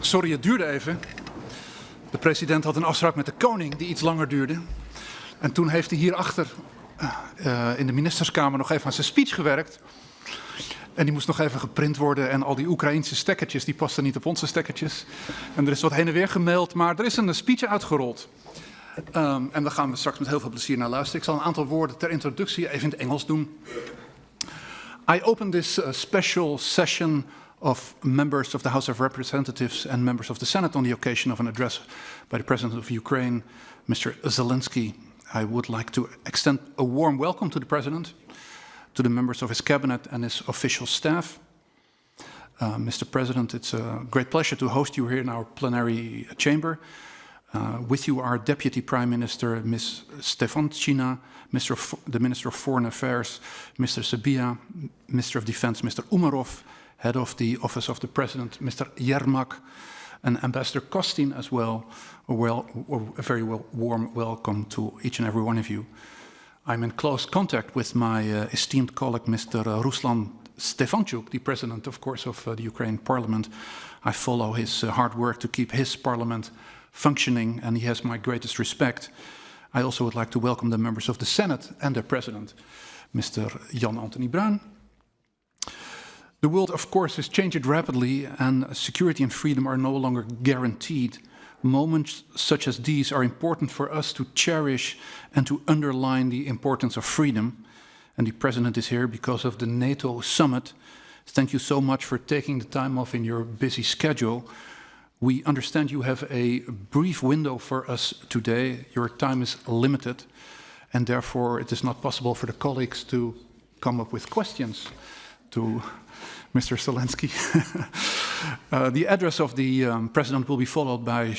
Sorry, het duurde even. De president had een afspraak met de koning die iets langer duurde. En toen heeft hij hierachter in de ministerskamer nog even aan zijn speech gewerkt. En die moest nog even geprint worden en al die Oekraiense stekkertjes, die pasten niet op onze stekkertjes. En er is wat heen en weer gemaild, maar er is een speech uitgerold. En daar gaan we straks met heel veel plezier naar luisteren. Ik zal een aantal woorden ter introductie even in het Engels doen. I open this special session of members of the House of Representatives and members of the Senate on the occasion of an address by the President of Ukraine, Mr. Zelensky. I would like to extend a warm welcome to the President, to the members of his cabinet and his official staff. Mr. President, it's a great pleasure to host you here in our plenary chamber. With you are Deputy Prime Minister Ms. Stefanchina, the Minister of Foreign Affairs, Mr. Sabia, Minister of Defense, Mr. Umarov, Head of the Office of the President, Mr. Yermak, and Ambassador Kostin as well. A very warm welcome to each and every one of you. I'm in close contact with my esteemed colleague, Mr. Ruslan Stefanchuk, the President, of course, of the Ukraine Parliament. I follow his hard work to keep his parliament functioning, and he has my greatest respect. I also would like to welcome the members of the Senate and their President, Mr. Jan Anthony Bruin. The world, of course, is changing rapidly, and security and freedom are no longer guaranteed. Moments such as these are important for us to cherish and to underline the importance of freedom. And the President is here because of the NATO summit. Thank you so much for taking the time off in your busy schedule. We understand you have a brief window for us today. Your time is limited, and therefore it is not possible for the colleagues to come up with questions to Mr. Zelensky. The address of the President will be followed by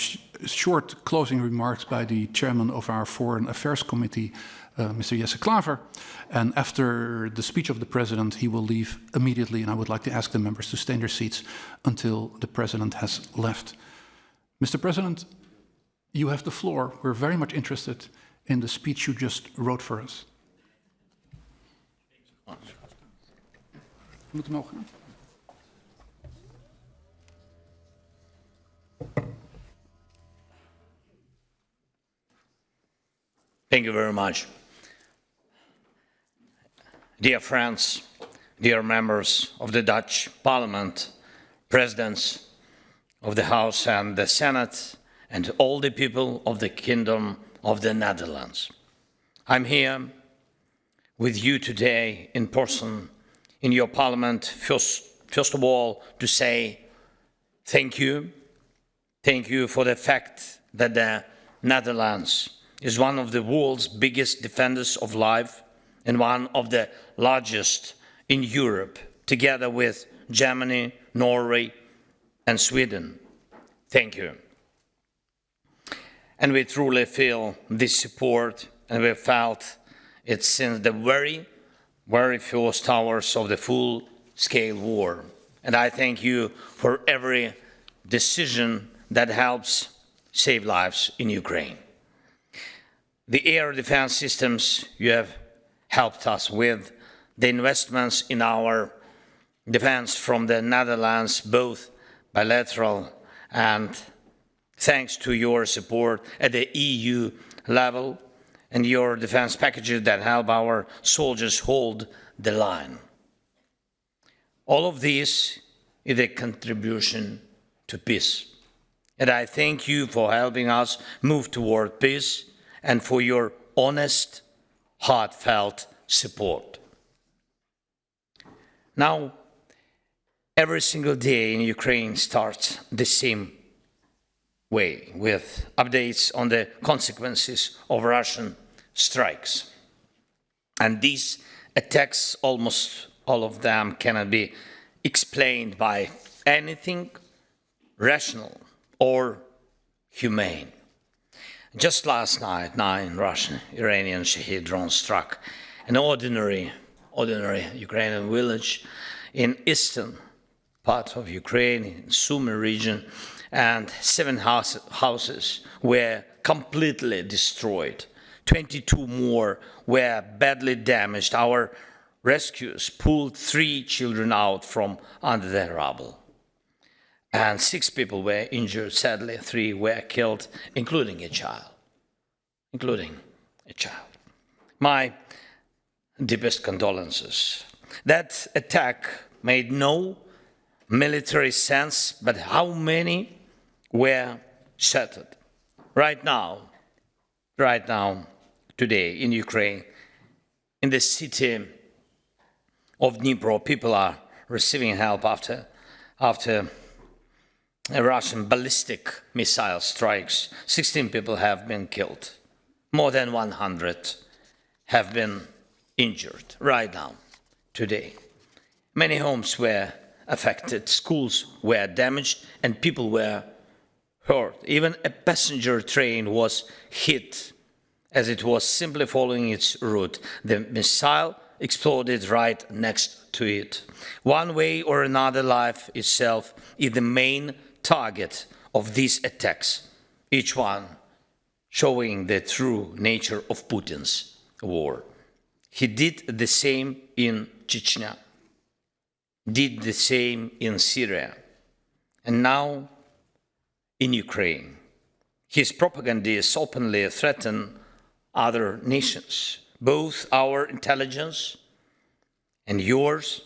short closing remarks by the Chairman of our Foreign Affairs Committee, Mr. Jesse Klaver. And after the speech of the President, he will leave immediately, and I would like to ask the members to stay in their seats until the President has left. Mr. President, you have the floor. We're very much interested in the speech you just wrote for us. Thank you very much. Dear friends, dear members of the Dutch Parliament, presidents of the House and the Senate, and all the people of the Kingdom of the Netherlands. I'm here with you today in person in your Parliament, first of all, to say thank you. Thank you for the fact that the Netherlands is one of the world's biggest defenders of life and one of the largest in Europe, together with Germany, Norway, and Sweden. Thank you. And we truly feel this support, and we felt it since the very first hours of the full-scale war. And I thank you for every decision that helps save lives in Ukraine. The air defense systems you have helped us with, the investments in our defense from the Netherlands, both bilateral and thanks to your support at the EU level and your defense packages that help our soldiers hold the line. All of this is a contribution to peace. And I thank you for helping us move toward peace and for your honest, heartfelt support. Now, every single day in Ukraine starts the same way, with updates on the consequences of Russian strikes. And these attacks, almost all of them, cannot be explained by anything rational or humane. Just last night, 9 Russian-Iranian Shahed drones struck an ordinary Ukrainian village in eastern part of Ukraine, in Sumy region, and 7 houses were completely destroyed. 22 more were badly damaged. Our rescuers pulled 3 children out from under the rubble. and 6 people were injured. Sadly, 3 were killed, including a child. My deepest condolences. That attack made no military sense, but how many were shattered? Right now, today in Ukraine, in the city of Dnipro, people are receiving help after a Russian ballistic missile strikes. 16 people have been killed. More than 100 have been injured right now, today. Many homes were affected, schools were damaged, and people were hurt. Even a passenger train was hit as it was simply following its route. The missile exploded right next to it. One way or another, life itself is the main target of these attacks, each one showing the true nature of Putin's war. He did the same in Chechnya, did the same in Syria, and now in Ukraine. His propagandists openly threaten other nations. Both our intelligence and yours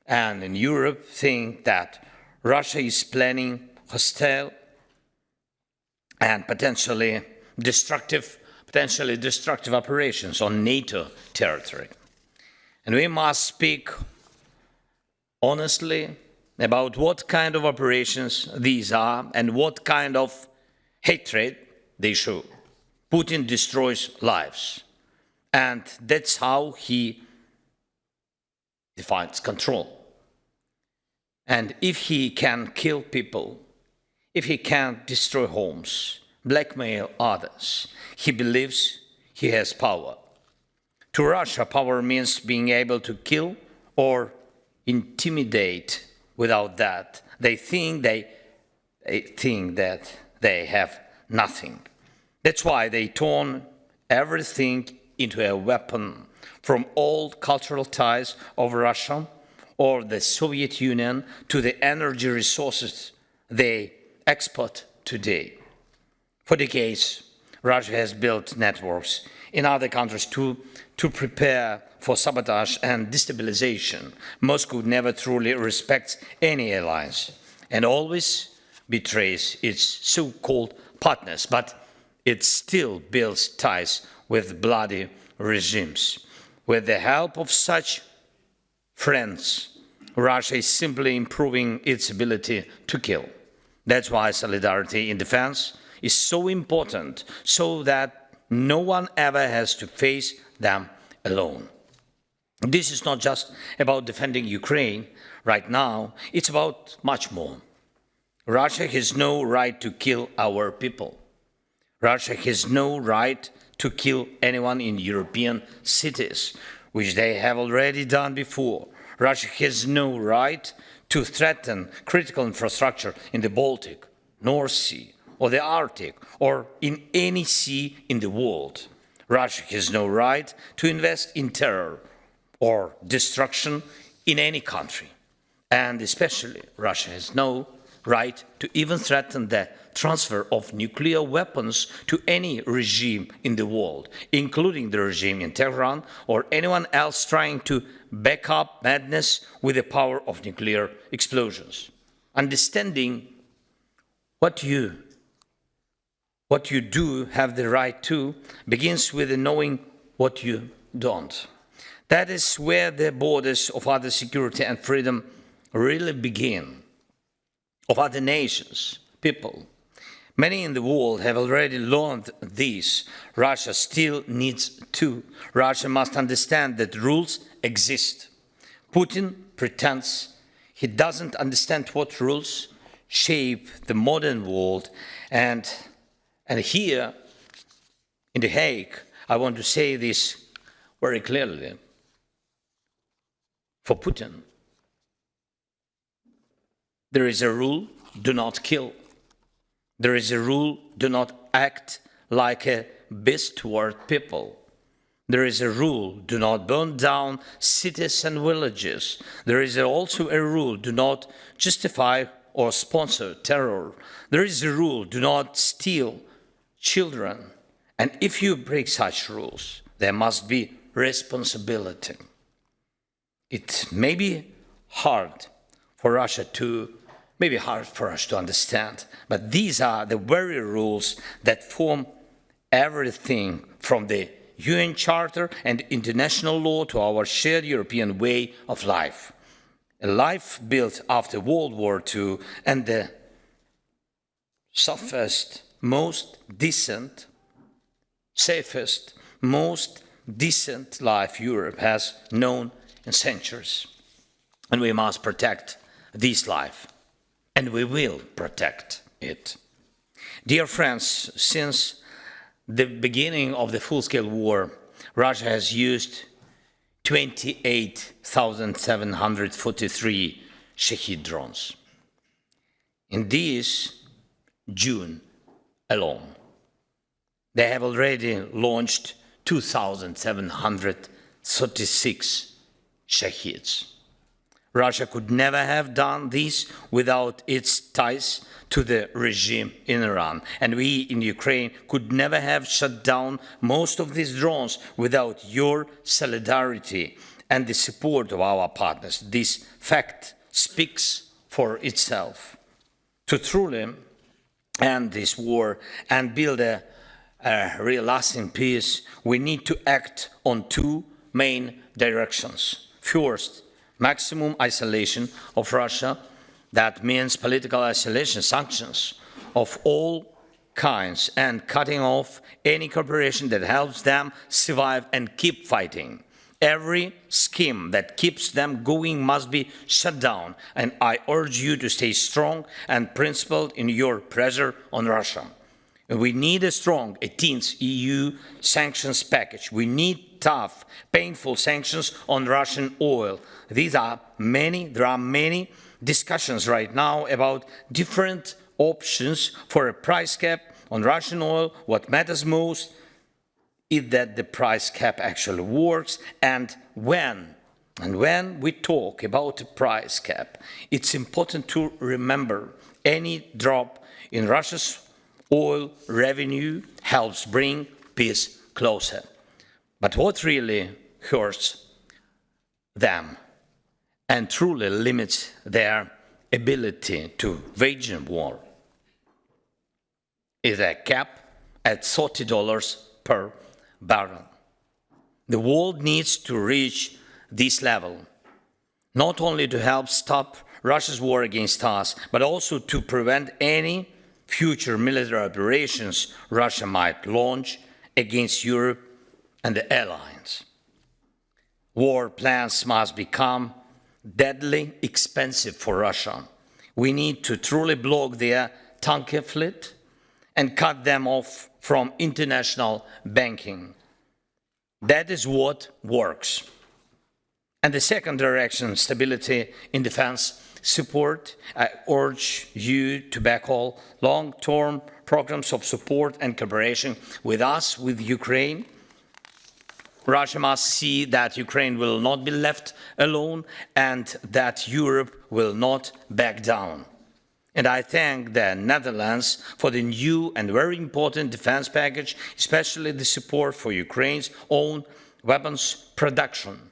and in Europe think that Russia is planning hostile and potentially destructive operations on NATO territory. And we must speak honestly about what kind of operations these are and what kind of hatred they show. Putin destroys lives, and that's how he defines control. And if he can kill people, if he can destroy homes, blackmail others, he believes he has power. To Russia, power means being able to kill or intimidate. Without that, they think that they have nothing. That's why they turn everything into a weapon, from old cultural ties of Russia or the Soviet Union to the energy resources they export today. For decades, Russia has built networks in other countries to prepare for sabotage and destabilization. Moscow never truly respects any alliance and always betrays its so-called partners, but it still builds ties with bloody regimes. With the help of such friends, Russia is simply improving its ability to kill. That's why solidarity in defense is so important, so that no one ever has to face them alone. This is not just about defending Ukraine right now, it's about much more. Russia has no right to kill our people. Russia has no right to kill anyone in European cities, which they have already done before. Russia has no right to threaten critical infrastructure in the Baltic, North Sea, or the Arctic, or in any sea in the world. Russia has no right to invest in terror or destruction in any country. And especially, Russia has no right to even threaten the transfer of nuclear weapons to any regime in the world, including the regime in Tehran or anyone else trying to back up madness with the power of nuclear explosions. Understanding what you do have the right to begins with knowing what you don't. That is where the borders of other security and freedom really begin, of other nations, people. Many in the world have already learned this. Russia still needs to. Russia must understand that rules exist. Putin pretends he doesn't understand what rules shape the modern world. And here in The Hague, I want to say this very clearly. For Putin, there is a rule: do not kill. There is a rule: do not act like a beast toward people. There is a rule: do not burn down cities and villages. There is also a rule: do not justify or sponsor terror. There is a rule: do not steal children. And if you break such rules, there must be responsibility. It may be hard for us to understand, but these are the very rules that form everything from the UN Charter and international law to our shared European way of life. A life built after World War II and the softest, most decent, safest, most decent life Europe has known in centuries. And we must protect this life, and we will protect it. Dear friends, since the beginning of the full-scale war, Russia has used 28,743 Shahed drones. In this June alone, they have already launched 2,736 Shaheeds. Russia could never have done this without its ties to the regime in Iran. And we in Ukraine could never have shut down most of these drones without your solidarity and the support of our partners. This fact speaks for itself. To truly end this war and build a real lasting peace, we need to act on two main directions. First, maximum isolation of Russia. That means political isolation, sanctions of all kinds, and cutting off any cooperation that helps them survive and keep fighting. Every scheme that keeps them going must be shut down, and I urge you to stay strong and principled in your pressure on Russia. We need a strong 18th EU sanctions package. We need tough, painful sanctions on Russian oil. There are many discussions right now about different options for a price cap on Russian oil. What matters most is that the price cap actually works, and when we talk about a price cap, it's important to remember any drop in Russia's oil revenue helps bring peace closer. But what really hurts them and truly limits their ability to wage a war is a cap at $30 per barrel. The world needs to reach this level, not only to help stop Russia's war against us, but also to prevent any future military operations Russia might launch against Europe and the allies. War plans must become deadly expensive for Russia. We need to truly block their tanker fleet and cut them off from international banking. That is what works. And the second direction, stability in defense support. I urge you to back all long-term programs of support and cooperation with us, with Ukraine. Russia must see that Ukraine will not be left alone and that Europe will not back down. And I thank the Netherlands for the new and very important defense package, especially the support for Ukraine's own weapons production.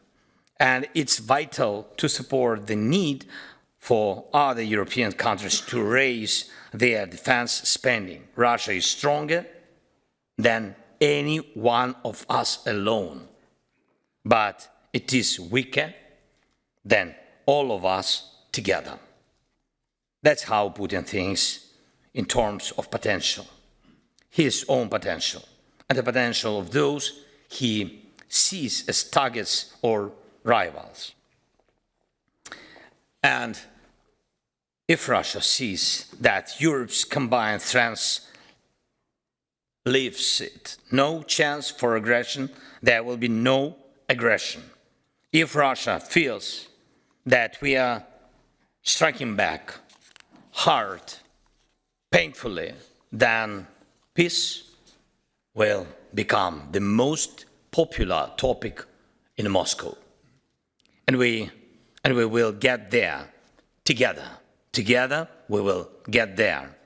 And it's vital to support the need for other European countries to raise their defense spending. Russia is stronger than any one of us alone, but it is weaker than all of us together. That's how Putin thinks in terms of potential, his own potential, and the potential of those he sees as targets or rivals. And if Russia sees that Europe's combined strength leaves it no chance for aggression, there will be no aggression. If Russia feels that we are striking back hard, painfully, then peace will become the most popular topic in Moscow. And we will get there together. Together, we will get there.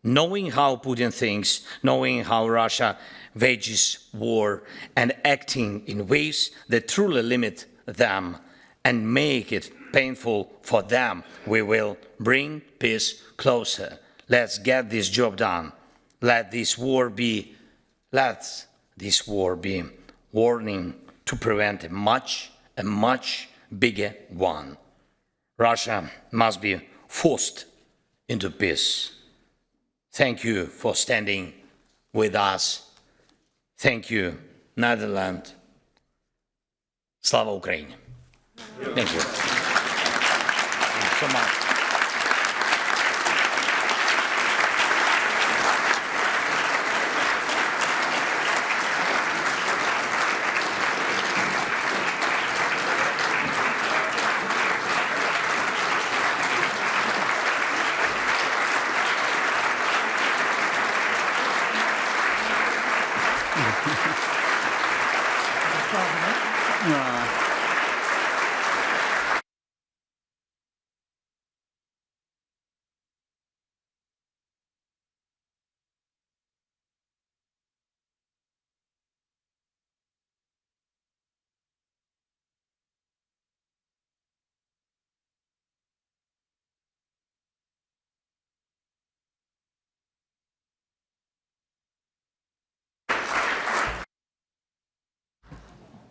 Knowing how Putin thinks, knowing how Russia wages war, and acting in ways that truly limit them and make it painful for them, we will bring peace closer. Let's get this job done. Let this war be warning to prevent a much bigger one. Russia must be forced into peace. Thank you for standing with us. Thank you, Netherlands. Slava Ukraini. Thank you. Thank you so much.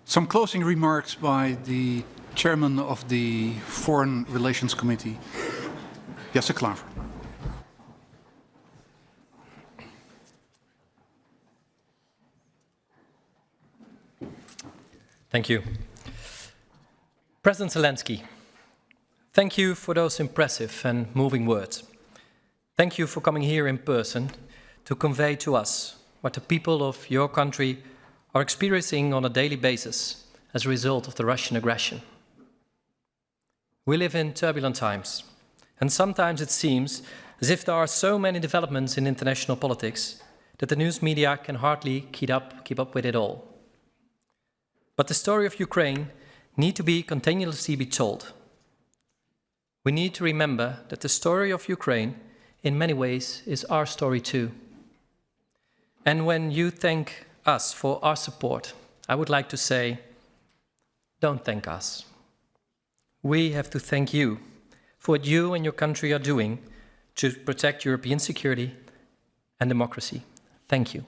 Some closing remarks by the chairman of the Foreign Relations Committee, Jesse Klaver. Thank you. President Zelensky, thank you for those impressive and moving words. Thank you for coming here in person to convey to us what the people of your country are experiencing on a daily basis as a result of the Russian aggression. We live in turbulent times, and sometimes it seems as if there are so many developments in international politics that the news media can hardly keep up with it all. But the story of Ukraine needs to be continuously be told. We need to remember that the story of Ukraine, in many ways, is our story too. And when you thank us for our support, I would like to say, don't thank us. We have to thank you for what you and your country are doing to protect European security and democracy. Thank you.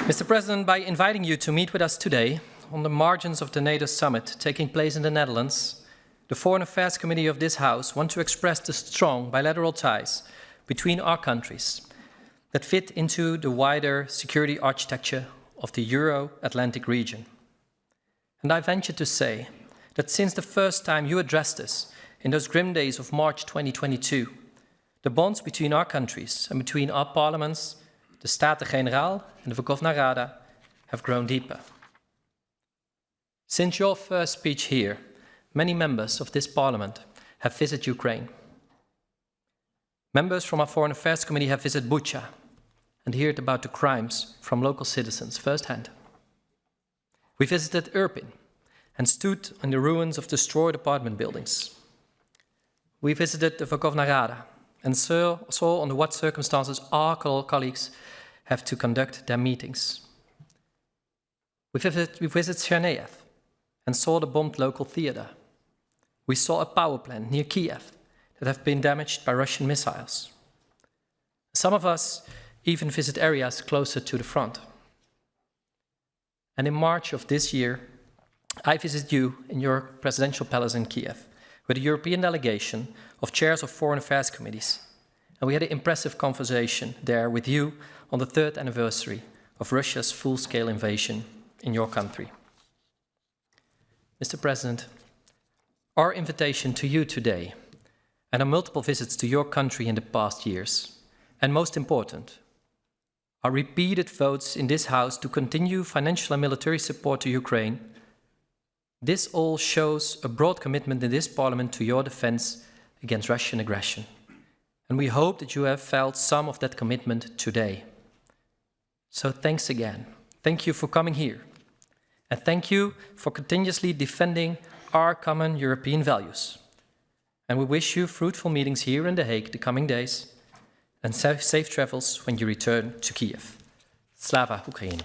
Mr. President, by inviting you to meet with us today on the margins of the NATO summit taking place in the Netherlands, the Foreign Affairs Committee of this House want to express the strong bilateral ties between our countries that fit into the wider security architecture of the Euro-Atlantic region. And I venture to say that since the first time you addressed us in those grim days of March 2022, the bonds between our countries and between our parliaments, the Staat der Nederlanden and the Verkhovna Rada, have grown deeper. Since your first speech here, many members of this parliament have visited Ukraine. Members from our Foreign Affairs Committee have visited Bucha and heard about the crimes from local citizens firsthand. We visited Irpin and stood on the ruins of destroyed apartment buildings. We visited the Verkhovna Rada and saw under what circumstances our colleagues have to conduct their meetings. We visited Chernihiv and saw the bombed local theater. We saw a power plant near Kiev that have been damaged by Russian missiles. Some of us even visit areas closer to the front. And in March of this year, I visited you in your presidential palace in Kiev with a European delegation of chairs of foreign affairs committees. And we had an impressive conversation there with you on the 3rd anniversary of Russia's full-scale invasion in your country. Mr. President, our invitation to you today and our multiple visits to your country in the past years, and most important, our repeated votes in this House to continue financial and military support to Ukraine, this all shows a broad commitment in this Parliament to your defense against Russian aggression. And we hope that you have felt some of that commitment today. So thanks again. Thank you for coming here. And thank you for continuously defending our common European values. And we wish you fruitful meetings here in The Hague the coming days and safe travels when you return to Kiev. Slava Ukraini.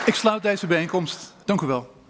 Ik sluit deze bijeenkomst. Dank u wel.